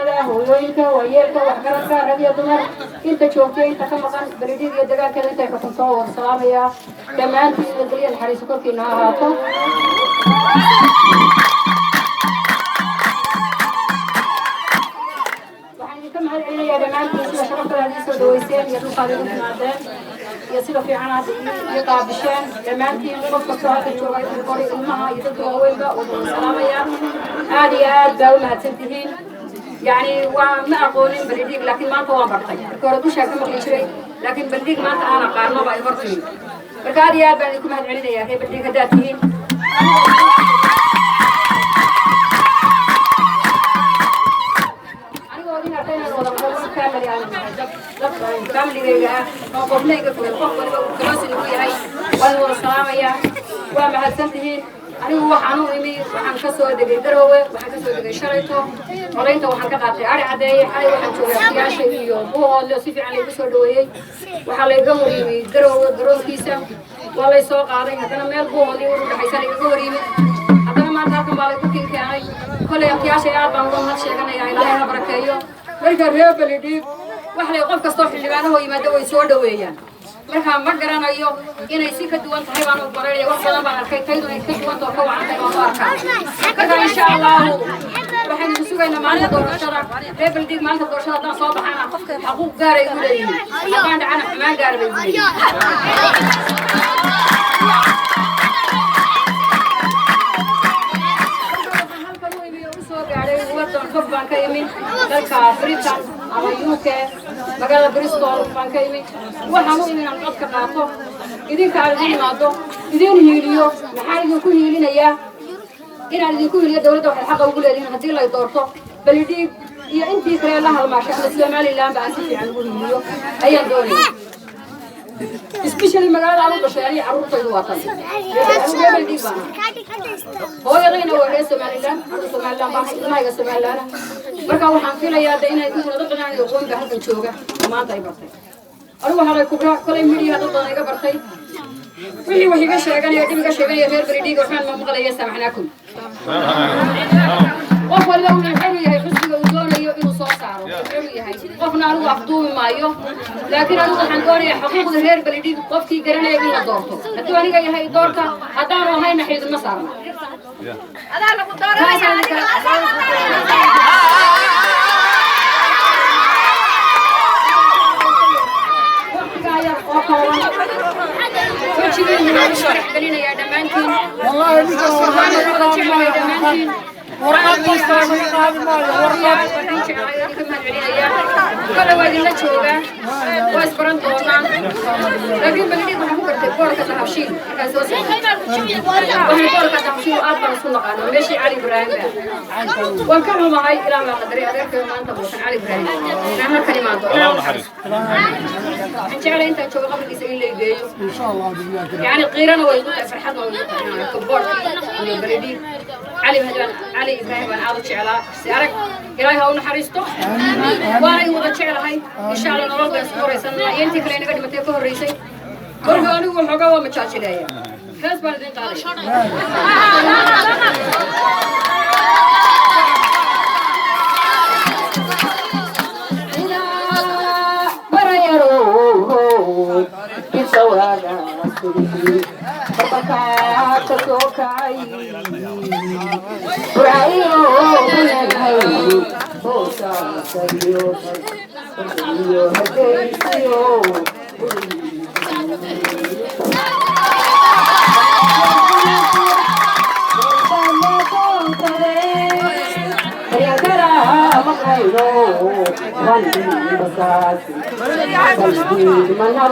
dhallinyarada hooyooyinka waayeelka waxgaradka rag iyo dumar inta joogtay inta ka maqan beledhiig iyo dagaalkeeda intay xukunto waan salaamayaa dhammaantiin nabadgelyo naxariiso korkiina ha ahaato waxaan idinka mahad celinayaa dhammaantiin sida sharafta aad ii soo dhaweyseen iyo dhulkaad igu timaadeen iyo sida fiican aad ii qaabisheen dhammaantiin qof kastoo halka jooga qori ilmaha iyo dadka waaweynba waan salaamayaa aad iyo aad baa u mahadsantihiin يعني وما أقولين بلديك لكن ما أنتوا برتاي كوردو شاكم مقليشري لكن بلديك ما أنت أنا قارنة باي برتاي بركاري يا بنيكم هالعلينا يا أخي بلديك داتين أنا قولين أرتين ولا بقول كامل يعني كامل رجع ما قبلنا يقفل الفقر والكلاس اللي هو هاي والسلام يا وما هالسنتين أنا هو حنو إمي وحن كسر دقي دروة وحن كسر دقي شريطه ولينته وحن كقاطع على عداي حي وحن شو يا شيء يوم هو اللي صيف عليه بسر دويه وحن يجمع إمي دروة كيسة ولا يسوق عليه هذا ما يلقوه اللي يروح حيسال يجمع إمي هذا ما تاكل بالك كل كأي كل يا شيء عاد بنقول هالشيء كنا يا إلهي بركيه بركة ريب اللي وحن يقف كسر في جبانه ويمد ويسور دويه marka ma garanayo inay si ka duwan tahay baan u bareeyo wax badan baan arkay taydu ay ka duwan tahay oo aan u arkaa marka insha Allah waxaan isku sugaynaa maalinta doorashada rebel dig maalinta doorashada hadaan soo baxana xaquuq gaar ay u leeyihiin waxaan dhacana xumaan gaar bay u leeyihiin wadan qof baan ka imin dalka Britain ama UK magaalada Bristol baan ka imin waxaan u imin cod ka qaato idinka aad imaado idin hiiliyo maxaa idinku hiilinayaa inaan idinku hiiliyo dawladda waxay xaq ugu leedahay hadii la doorto beledhiig iyo intii kale la halmaashay Soomaaliland baan si fiican ugu hiiliyo ayaan doonayaa especially magaalada aanu dhashay carruurtaydu waa tan hooyadayna waa reer Soomaaliland baan Soomaaliland marka waxaan filayaa inay ku wada qanaan iyo qoonka halkan jooga maanta ay bartay anigu waxaan ku kale media dad badan iga bartay wixii wax iga sheeganaya dib iga sheeganaya reer beledhiig waxaan ma maqlayaa samaxnaakum qof walba uu xiriir yahay xisbiga uu doonayo inuu soo saaro xiriir yahay qofna anigu afduumi maayo laakiin anigu waxaan doonayaa xuquuqda reer beledhiig qofkii garanaya in la doorto haddii aniga yahay doorta haddaan ahayn xidid ma saarna adaa lagu dooranaya يا دمانتين والله دمانتين ورقات مستوى ورقات كل واحد له شوكة واسبران تونا لكن بلدي بحكم كتبور كتحشيل كاسوس وهي كتحشيل أربع سنة قانون ماشي علي إبراهيم وكانوا معي إلى ما قدري أدرك ما أنت بوسن علي إبراهيم نحن كلمات إن شاء الله أنت تشوف قبل يسوي لي جيو إن شاء الله يعني قيرنا ويقول فرحتنا كبار بلدي علي إبراهيم أنا عاوز شعلا سيارك إلهي هون حريستو وأنا يوضع شعلا هاي إن شاء الله نروح بسكور يسنا ينتي كلينا قد متى الرئيسي كله أنا يقول حاجة ومتشاش ليه خلاص بعدين قال Mana